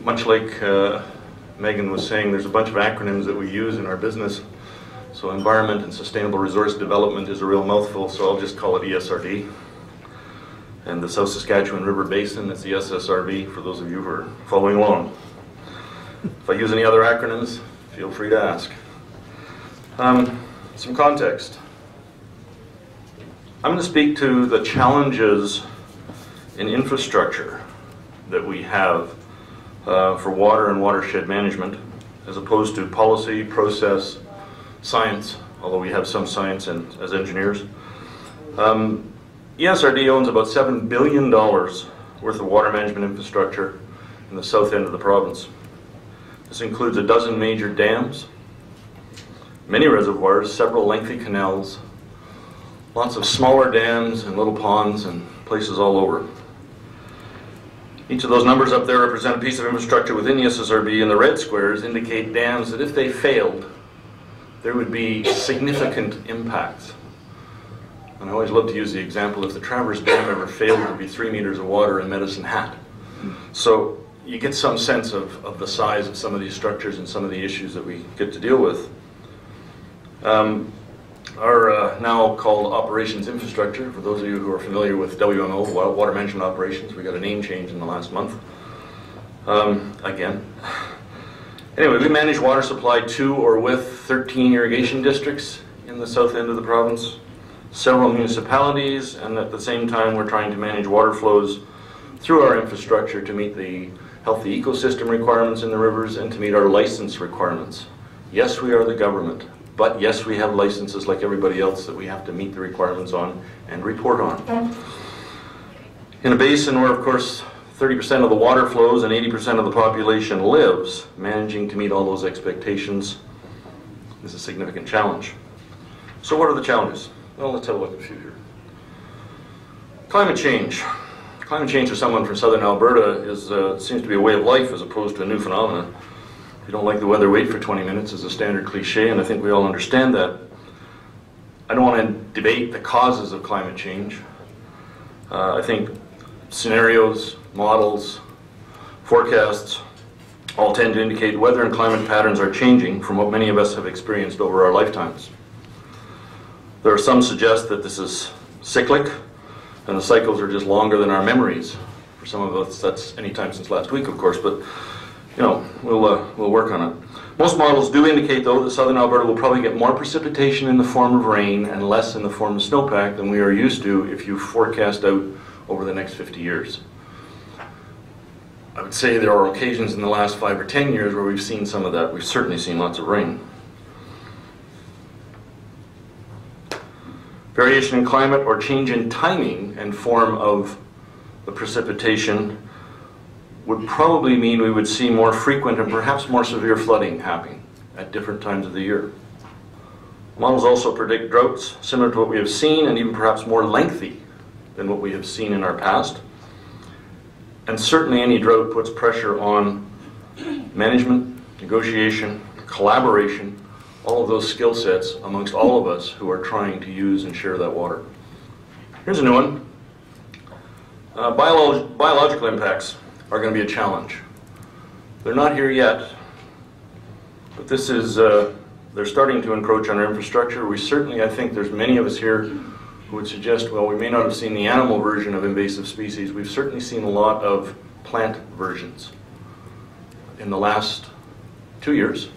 much like Megan was saying, there's a bunch of acronyms that we use in our business. So environment and sustainable resource development is a real mouthful, so I'll just call it ESRD. And the South Saskatchewan River Basin is the SSRV, for those of you who are following along. If I use any other acronyms, feel free to ask. Some context. I'm going to speak to the challenges in infrastructure that we have for water and watershed management, as opposed to policy, process, science, although we have some science as engineers. ESRD owns about $7 billion worth of water management infrastructure in the south end of the province. This includes a dozen major dams, many reservoirs, several lengthy canals, lots of smaller dams and little ponds and places all over. Each of those numbers up there represent a piece of infrastructure within the SSRB, and the red squares indicate dams that if they failed, there would be significant impacts. And I always love to use the example, if the Traverse Dam ever failed, there would be 3 meters of water in Medicine Hat. So you get some sense of the size of some of these structures and some of the issues that we get to deal with. Our now called operations infrastructure, for those of you who are familiar with WMO, water management operations, we got a name change in the last month. Again. Anyway, we manage water supply to or with 13 irrigation districts in the south end of the province, several municipalities, and at the same time we're trying to manage water flows through our infrastructure to meet the healthy ecosystem requirements in the rivers and to meet our license requirements. Yes, we are the government, but yes, we have licenses like everybody else that we have to meet the requirements on and report on. In a basin where, of course, 30% of the water flows and 80% of the population lives, managing to meet all those expectations is a significant challenge. So what are the challenges? Well, let's have a look at a few here. Climate change. Climate change for someone from southern Alberta seems to be a way of life as opposed to a new phenomenon. If you don't like the weather, wait for 20 minutes is a standard cliche, and I think we all understand that. I don't want to debate the causes of climate change. I think scenarios, models, forecasts all tend to indicate weather and climate patterns are changing from what many of us have experienced over our lifetimes. There are some suggest that this is cyclic, and the cycles are just longer than our memories. For some of us, that's any time since last week, of course, but you know, we'll work on it. Most models do indicate, though, that southern Alberta will probably get more precipitation in the form of rain and less in the form of snowpack than we are used to if you forecast out over the next 50 years. I would say there are occasions in the last 5 or 10 years where we've seen some of that. We've certainly seen lots of rain. Variation in climate or change in timing and form of the precipitation would probably mean we would see more frequent and perhaps more severe flooding happening at different times of the year. Models also predict droughts similar to what we have seen and even perhaps more lengthy than what we have seen in our past. And certainly any drought puts pressure on management, negotiation, collaboration, all of those skill sets amongst all of us who are trying to use and share that water. Here's a new one. Biological impacts are going to be a challenge. They're not here yet, but this is, they're starting to encroach on our infrastructure. We certainly, I think there's many of us here who would suggest, well, we may not have seen the animal version of invasive species. We've certainly seen a lot of plant versions. In the last 2 years,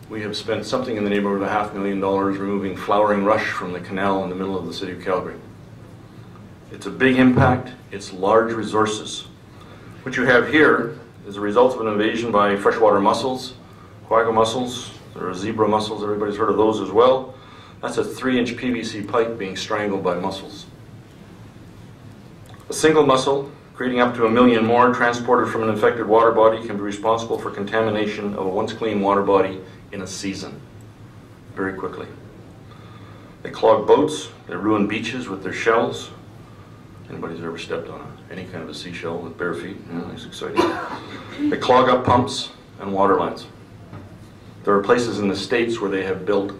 we have spent something in the neighborhood of $500,000 removing flowering rush from the canal in the middle of the city of Calgary. It's a big impact. It's large resources. What you have here is a result of an invasion by freshwater mussels, quagga mussels, or zebra mussels. Everybody's heard of those as well. That's a 3-inch PVC pipe being strangled by mussels. A single mussel, creating up to 1 million more, transported from an infected water body, can be responsible for contamination of a once clean water body in a season, very quickly. They clog boats, they ruin beaches with their shells. Anybody's ever stepped on any kind of a seashell with bare feet? Yeah, it's exciting. They clog up pumps and water lines. There are places in the States where they have built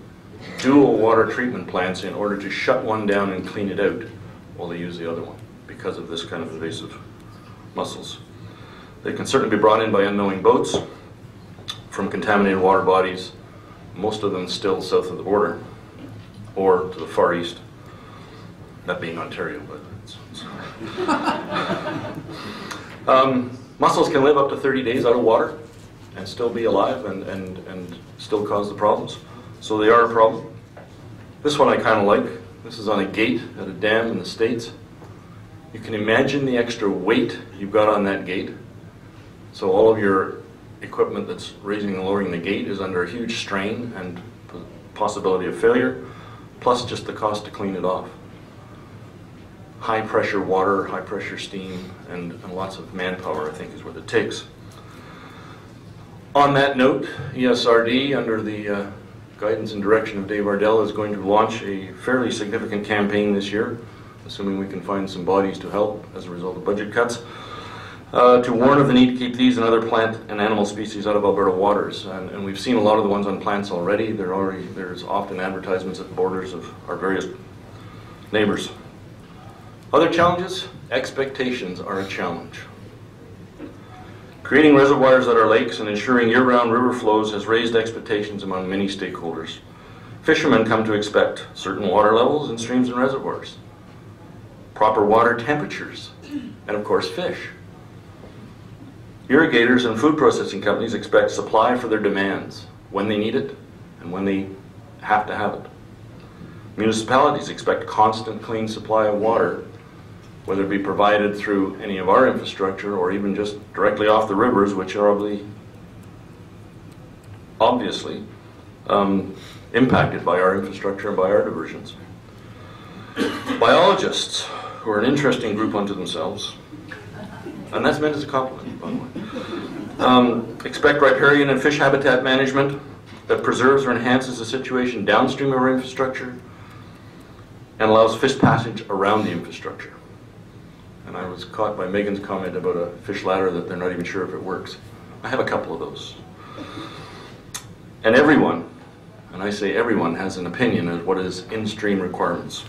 dual water treatment plants in order to shut one down and clean it out while they use the other one because of this kind of invasive mussels. They can certainly be brought in by unknowing boats from contaminated water bodies, most of them still south of the border or to the far east, that being Ontario. But mussels can live up to 30 days out of water and still be alive and still cause the problems. So they are a problem. This one I kind of like. This is on a gate at a dam in the States. You can imagine the extra weight you've got on that gate. So all of your equipment that's raising and lowering the gate is under a huge strain and possibility of failure, plus just the cost to clean it off. High pressure water, high pressure steam, and lots of manpower, I think, is what it takes. On that note, ESRD, under the guidance and direction of Dave Ardell, is going to launch a fairly significant campaign this year, assuming we can find some bodies to help as a result of budget cuts, to warn of the need to keep these and other plant and animal species out of Alberta waters. And we've seen a lot of the ones on plants already. There's often advertisements at the borders of our various neighbors. Other challenges? Expectations are a challenge. Creating reservoirs at our lakes and ensuring year-round river flows has raised expectations among many stakeholders. Fishermen come to expect certain water levels in streams and reservoirs, proper water temperatures, and of course fish. Irrigators and food processing companies expect supply for their demands, when they need it and when they have to have it. Municipalities expect constant clean supply of water, whether it be provided through any of our infrastructure or even just directly off the rivers, which are obviously impacted by our infrastructure and by our diversions. Biologists, who are an interesting group unto themselves, and that's meant as a compliment, by the way, expect riparian and fish habitat management that preserves or enhances the situation downstream of our infrastructure and allows fish passage around the infrastructure. And I was caught by Megan's comment about a fish ladder that they're not even sure if it works. I have a couple of those. And everyone, and I say everyone, has an opinion of what is in-stream requirements.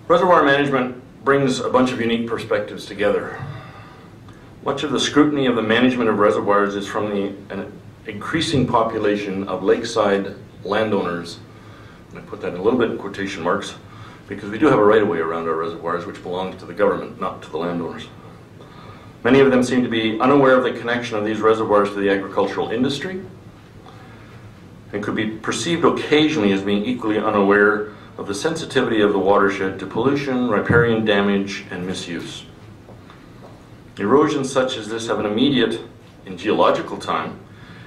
Reservoir management brings a bunch of unique perspectives together. Much of the scrutiny of the management of reservoirs is from an increasing population of lakeside landowners, and I put that in a little bit in quotation marks, because we do have a right-of-way around our reservoirs which belongs to the government, not to the landowners. Many of them seem to be unaware of the connection of these reservoirs to the agricultural industry and could be perceived occasionally as being equally unaware of the sensitivity of the watershed to pollution, riparian damage, and misuse. Erosions such as this have an immediate, in geological time,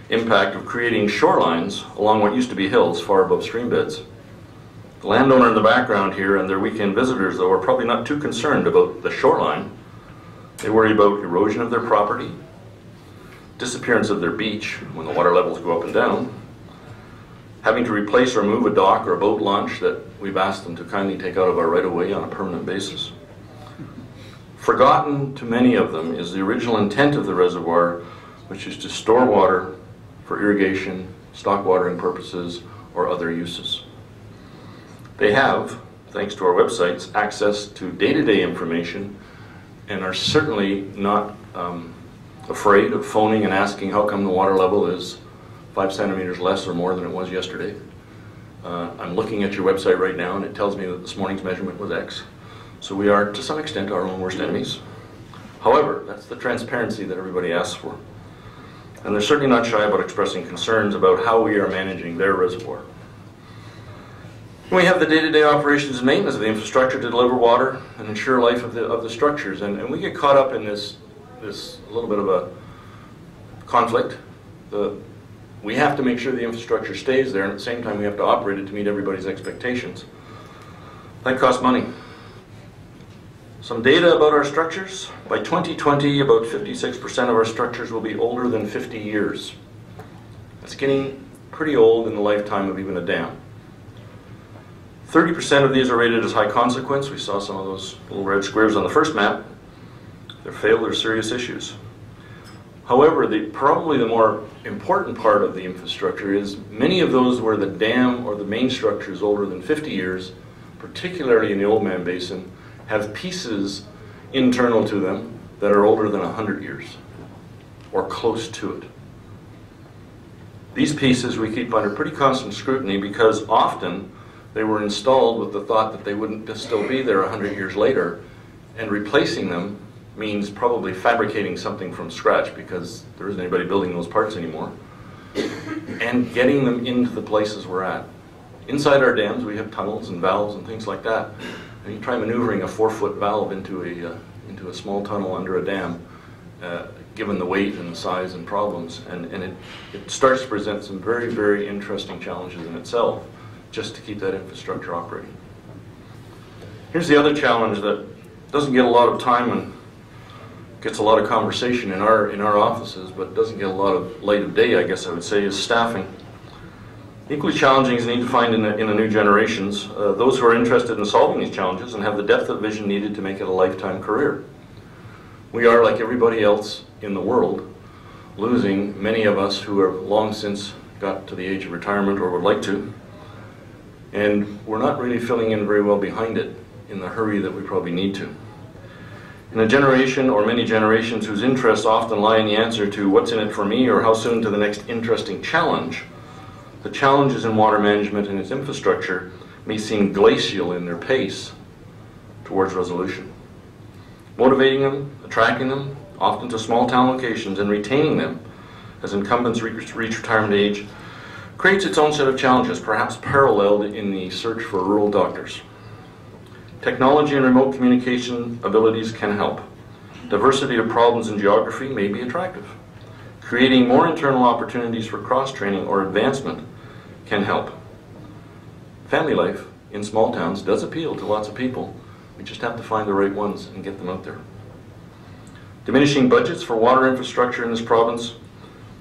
impact of creating shorelines along what used to be hills far above stream beds. The landowner in the background here and their weekend visitors, though, are probably not too concerned about the shoreline. They worry about erosion of their property, disappearance of their beach when the water levels go up and down, having to replace or move a dock or a boat launch that we've asked them to kindly take out of our right-of-way on a permanent basis. Forgotten to many of them is the original intent of the reservoir, which is to store water for irrigation, stock watering purposes, or other uses. They have, thanks to our websites, access to day-to-day information and are certainly not afraid of phoning and asking how come the water level is 5 centimeters less or more than it was yesterday. I'm looking at your website right now and it tells me that this morning's measurement was X. So we are, to some extent, our own worst enemies. However, that's the transparency that everybody asks for. And they're certainly not shy about expressing concerns about how we are managing their reservoir. We have the day-to-day operations and maintenance of the infrastructure to deliver water and ensure life of the structures. And we get caught up in this little bit of a conflict. We have to make sure the infrastructure stays there, and at the same time we have to operate it to meet everybody's expectations. That costs money. Some data about our structures. By 2020, about 56% of our structures will be older than 50 years. That's getting pretty old in the lifetime of even a dam. 30% of these are rated as high consequence. We saw some of those little red squares on the first map. They're failed or serious issues. However, probably the more important part of the infrastructure is many of those where the dam or the main structure is older than 50 years, particularly in the Old Man Basin, have pieces internal to them that are older than 100 years, or close to it. These pieces we keep under pretty constant scrutiny because often they were installed with the thought that they wouldn't still be there 100 years later, and replacing them means probably fabricating something from scratch because there isn't anybody building those parts anymore, and getting them into the places we're at. Inside our dams we have tunnels and valves and things like that, and you try maneuvering a 4-foot valve into a small tunnel under a dam, given the weight and the size and problems, and it starts to present some very, very interesting challenges in itself just to keep that infrastructure operating. Here's the other challenge that doesn't get a lot of time and gets a lot of conversation in our offices, but doesn't get a lot of light of day, I guess I would say, is staffing. Equally challenging is the need to find in the new generations those who are interested in solving these challenges and have the depth of vision needed to make it a lifetime career. We are, like everybody else in the world, losing many of us who have long since got to the age of retirement or would like to, and we're not really filling in very well behind it in the hurry that we probably need to. In a generation or many generations whose interests often lie in the answer to what's in it for me or how soon to the next interesting challenge, the challenges in water management and its infrastructure may seem glacial in their pace towards resolution. Motivating them, attracting them, often to small town locations, and retaining them as incumbents reach retirement age creates its own set of challenges, perhaps paralleled in the search for rural doctors. Technology and remote communication abilities can help. Diversity of problems in geography may be attractive. Creating more internal opportunities for cross-training or advancement can help. Family life in small towns does appeal to lots of people. We just have to find the right ones and get them out there. Diminishing budgets for water infrastructure in this province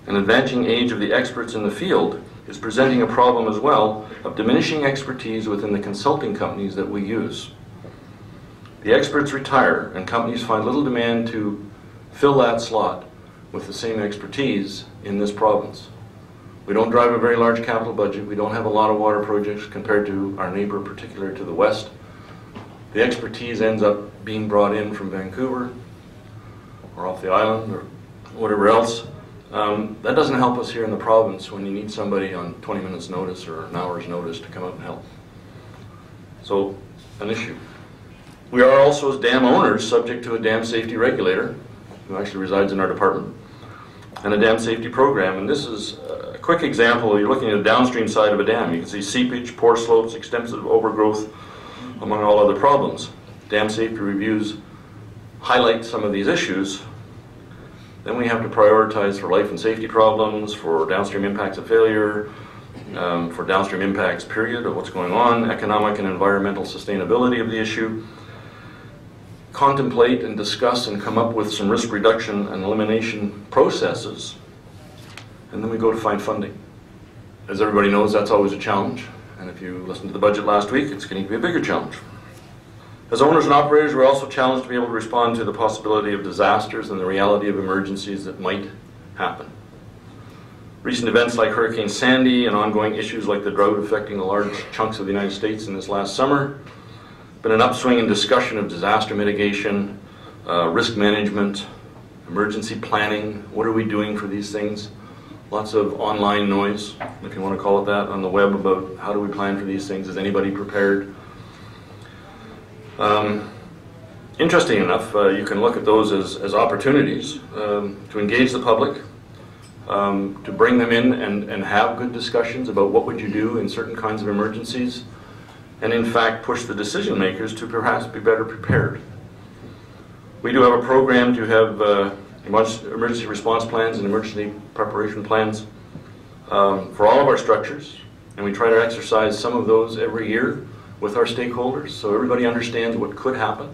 and advancing age of the experts in the field is presenting a problem as well of diminishing expertise within the consulting companies that we use. The experts retire and companies find little demand to fill that slot with the same expertise in this province. We don't drive a very large capital budget. We don't have a lot of water projects compared to our neighbor, particularly to the west. The expertise ends up being brought in from Vancouver or off the island or whatever else. That doesn't help us here in the province when you need somebody on 20 minutes notice or an hour's notice to come out and help. So, an issue. We are also, as dam owners, subject to a dam safety regulator who actually resides in our department, and a dam safety program. And this is a quick example. You're looking at the downstream side of a dam. You can see seepage, poor slopes, extensive overgrowth, among all other problems. Dam safety reviews highlight some of these issues. Then we have to prioritize for life and safety problems, for downstream impacts of failure, for downstream impacts, period, of what's going on, economic and environmental sustainability of the issue, contemplate and discuss and come up with some risk reduction and elimination processes, and then we go to find funding. As everybody knows, that's always a challenge, and if you listened to the budget last week, it's going to be a bigger challenge. As owners and operators, we're also challenged to be able to respond to the possibility of disasters and the reality of emergencies that might happen. Recent events like Hurricane Sandy and ongoing issues like the drought affecting the large chunks of the United States in this last summer, been an upswing in discussion of disaster mitigation, risk management, emergency planning. What are we doing for these things? Lots of online noise, if you want to call it that, on the web about how do we plan for these things. Is anybody prepared? Interesting enough, you can look at those as opportunities to engage the public, to bring them in and have good discussions about what would you do in certain kinds of emergencies, and in fact push the decision makers to perhaps be better prepared. We do have a program to have emergency response plans and emergency preparation plans for all of our structures, and we try to exercise some of those every year with our stakeholders so everybody understands what could happen.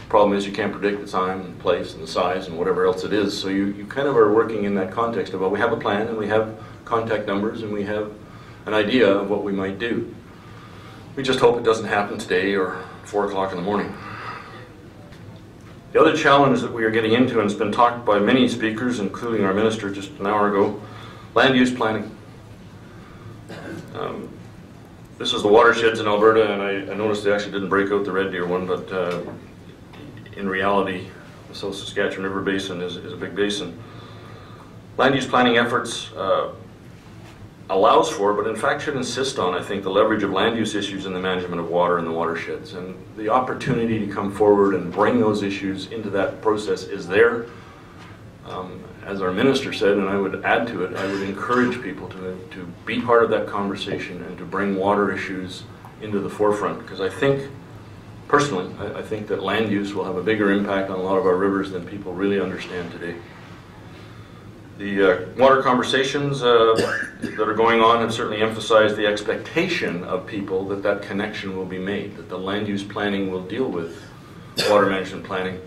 Problem is you can't predict the time and place and the size and whatever else it is, so you kind of are working in that context of, well, we have a plan and we have contact numbers and we have an idea of what we might do. We just hope it doesn't happen today or 4 o'clock in the morning. The other challenge that we are getting into, and it's been talked by many speakers, including our minister just an hour ago, land use planning. This is the watersheds in Alberta, and I noticed they actually didn't break out the Red Deer one, but in reality, the South Saskatchewan River Basin is a big basin. Land use planning efforts allows for, but in fact should insist on, I think, the leverage of land use issues in the management of water in the watersheds. And the opportunity to come forward and bring those issues into that process is there. As our minister said, and I would add to it, I would encourage people to be part of that conversation and to bring water issues into the forefront, because I think, personally, I think that land use will have a bigger impact on a lot of our rivers than people really understand today. The water conversations that are going on have certainly emphasized the expectation of people that that connection will be made, that the land use planning will deal with water management planning.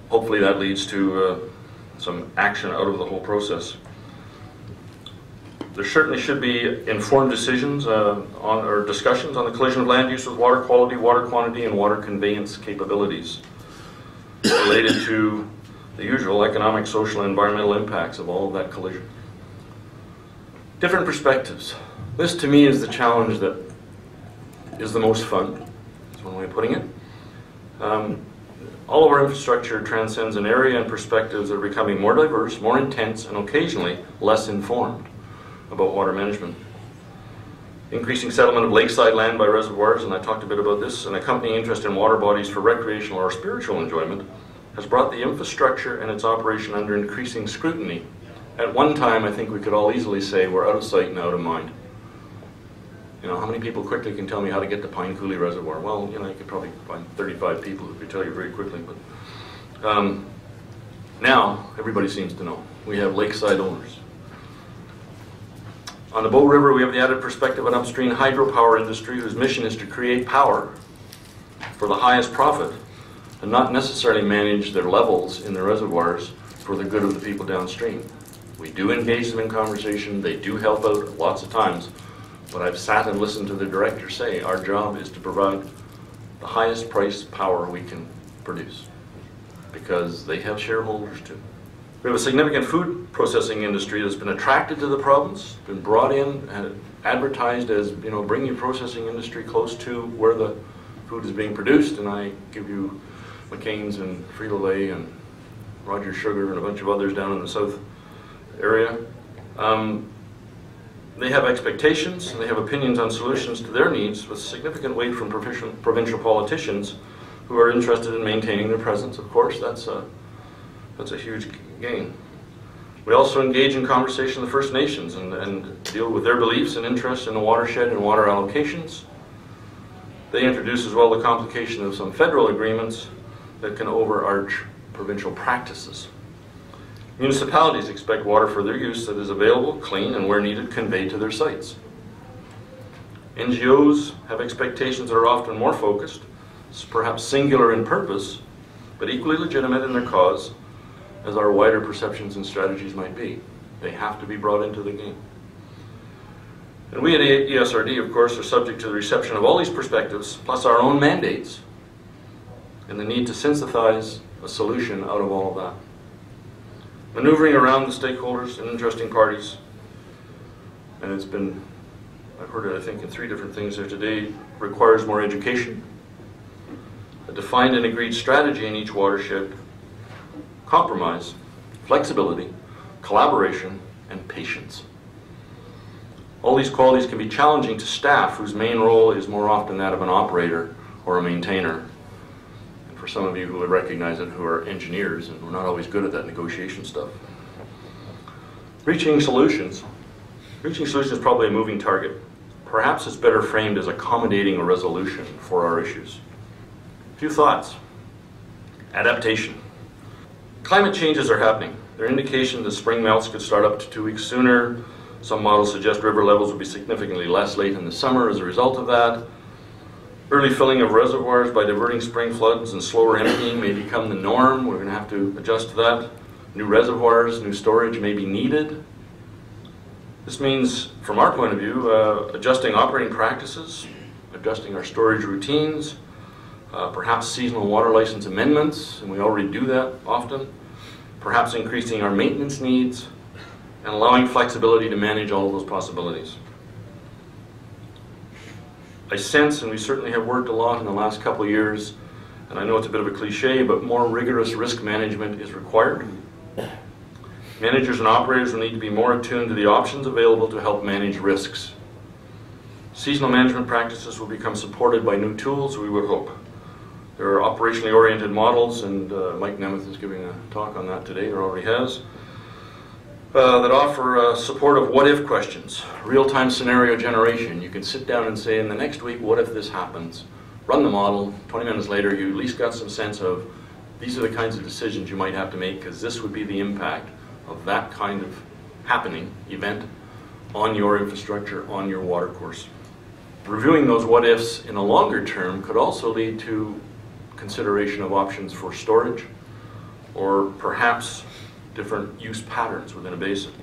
Hopefully that leads to some action out of the whole process. There certainly should be informed decisions or discussions on the collision of land use with water quality, water quantity, and water conveyance capabilities related to the usual economic, social, and environmental impacts of all of that collision. Different perspectives. This, to me, is the challenge that is the most fun. That's one way of putting it. All of our infrastructure transcends an area and perspectives that are becoming more diverse, more intense, and occasionally less informed about water management. Increasing settlement of lakeside land by reservoirs, and I talked a bit about this, and accompanying interest in water bodies for recreational or spiritual enjoyment has brought the infrastructure and its operation under increasing scrutiny. At one time, I think we could all easily say we're out of sight and out of mind. You know, how many people quickly can tell me how to get to Pine Coulee Reservoir? Well, you know, you could probably find 35 people who could tell you very quickly, but now everybody seems to know. We have lakeside owners. On the Bow River, we have the added perspective of an upstream hydropower industry whose mission is to create power for the highest profit and not necessarily manage their levels in the reservoirs for the good of the people downstream. We do engage them in conversation, they do help out lots of times, but I've sat and listened to the director say our job is to provide the highest price power we can produce, because they have shareholders too. We have a significant food processing industry that's been attracted to the province, been brought in and advertised as, you know, bringing processing industry close to where the food is being produced, and I give you McCain's and Frito-Lay and Rogers Sugar and a bunch of others down in the south area. They have expectations and they have opinions on solutions to their needs with significant weight from provincial politicians who are interested in maintaining their presence. Of course, that's a huge gain. We also engage in conversation with the First Nations and deal with their beliefs and interests in the watershed and water allocations. They introduce as well the complication of some federal agreements that can overarch provincial practices. Municipalities expect water for their use that is available, clean, and where needed, conveyed to their sites. NGOs have expectations that are often more focused, perhaps singular in purpose, but equally legitimate in their cause, as our wider perceptions and strategies might be. They have to be brought into the game. And we at ESRD, of course, are subject to the reception of all these perspectives, plus our own mandates, and the need to synthesize a solution out of all of that. Maneuvering around the stakeholders and interesting parties, and it's been, I've heard it I think in 3 different things here today, requires more education, a defined and agreed strategy in each watershed, compromise, flexibility, collaboration, and patience. All these qualities can be challenging to staff whose main role is more often that of an operator or a maintainer. For some of you who would recognize it, who are engineers, and we're not always good at that negotiation stuff. Reaching solutions is probably a moving target. Perhaps it's better framed as accommodating a resolution for our issues. A few thoughts. Adaptation. Climate changes are happening. There are indications that spring melts could start up to 2 weeks sooner. Some models suggest river levels will be significantly less late in the summer as a result of that. Early filling of reservoirs by diverting spring floods and slower emptying may become the norm. We're going to have to adjust to that. New reservoirs, new storage may be needed. This means, from our point of view, adjusting operating practices, adjusting our storage routines, perhaps seasonal water license amendments, and we already do that often, perhaps increasing our maintenance needs, and allowing flexibility to manage all of those possibilities. I sense, and we certainly have worked a lot in the last couple of years, and I know it's a bit of a cliche, but more rigorous risk management is required. Managers and operators will need to be more attuned to the options available to help manage risks. Seasonal management practices will become supported by new tools, we would hope. There are operationally oriented models, and Mike Nemeth is giving a talk on that today, or already has, that offer support of what-if questions, real-time scenario generation. You can sit down and say, in the next week, what if this happens? Run the model. 20 minutes later, you at least got some sense of these are the kinds of decisions you might have to make, because this would be the impact of that kind of happening, event, on your infrastructure, on your water course. Reviewing those what-ifs in a longer term could also lead to consideration of options for storage, or perhaps different use patterns within a basin.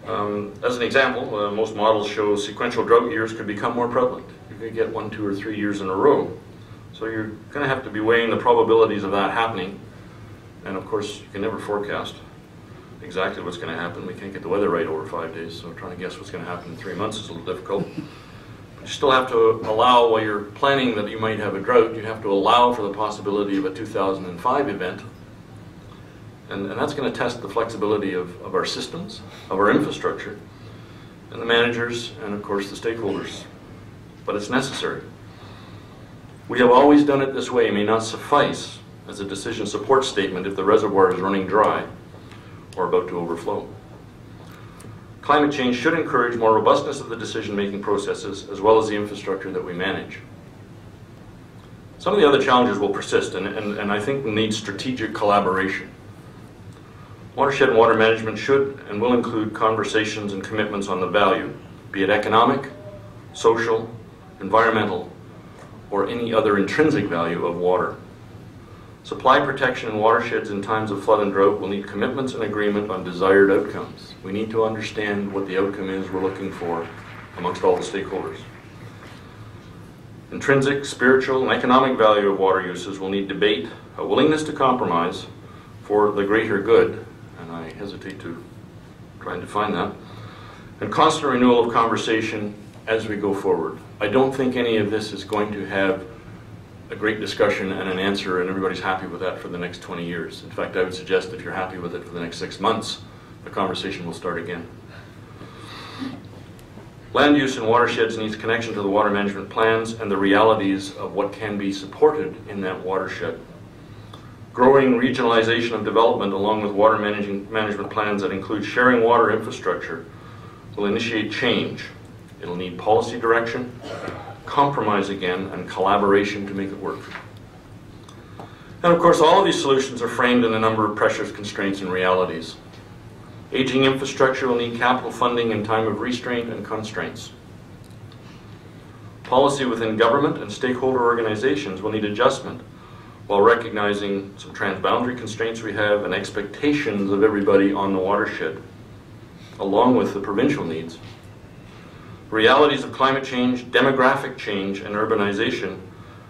As an example, most models show sequential drought years could become more prevalent. You could get 1, 2, or 3 years in a row. So you're going to have to be weighing the probabilities of that happening. And of course, you can never forecast exactly what's going to happen. We can't get the weather right over 5 days, so trying to guess what's going to happen in 3 months is a little difficult. But you still have to allow, while you're planning that you might have a drought, you have to allow for the possibility of a 2005 event. And that's going to test the flexibility of our systems, of our infrastructure, and the managers, and of course the stakeholders. But it's necessary. We have always done it this way may not suffice as a decision support statement if the reservoir is running dry or about to overflow. Climate change should encourage more robustness of the decision-making processes as well as the infrastructure that we manage. Some of the other challenges will persist, and I think we need strategic collaboration. Watershed and water management should and will include conversations and commitments on the value, be it economic, social, environmental, or any other intrinsic value of water. Supply protection in watersheds in times of flood and drought will need commitments and agreement on desired outcomes. We need to understand what the outcome is we're looking for amongst all the stakeholders. Intrinsic, spiritual, and economic value of water uses will need debate, a willingness to compromise for the greater good, and I hesitate to try and define that, and constant renewal of conversation as we go forward. I don't think any of this is going to have a great discussion and an answer and everybody's happy with that for the next 20 years. In fact, I would suggest if you're happy with it for the next 6 months, the conversation will start again. Land use in watersheds needs connection to the water management plans and the realities of what can be supported in that watershed. Growing regionalization of development along with water management plans that include sharing water infrastructure will initiate change. It'll need policy direction, compromise again, and collaboration to make it work. And of course, all of these solutions are framed in a number of pressures, constraints, and realities. Aging infrastructure will need capital funding in time of restraint and constraints. Policy within government and stakeholder organizations will need adjustment while recognizing some transboundary constraints we have and expectations of everybody on the watershed, along with the provincial needs. Realities of climate change, demographic change, and urbanization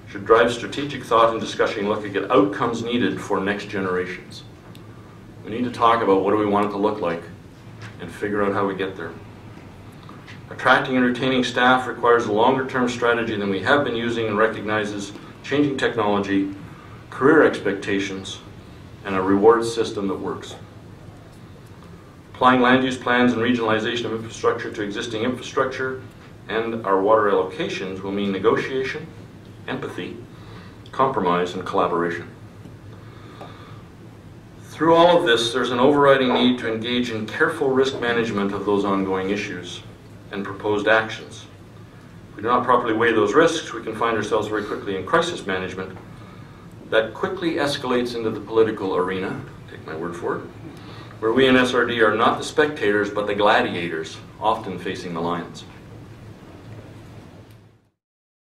should drive strategic thought and discussion looking at outcomes needed for next generations. We need to talk about what do we want it to look like and figure out how we get there. Attracting and retaining staff requires a longer-term strategy than we have been using and recognizes changing technology, career expectations, and a reward system that works. Applying land use plans and regionalization of infrastructure to existing infrastructure and our water allocations will mean negotiation, empathy, compromise, and collaboration. Through all of this, there's an overriding need to engage in careful risk management of those ongoing issues and proposed actions. If we do not properly weigh those risks, we can find ourselves very quickly in crisis management that quickly escalates into the political arena, take my word for it, where we in SRD are not the spectators but the gladiators, often facing the lions.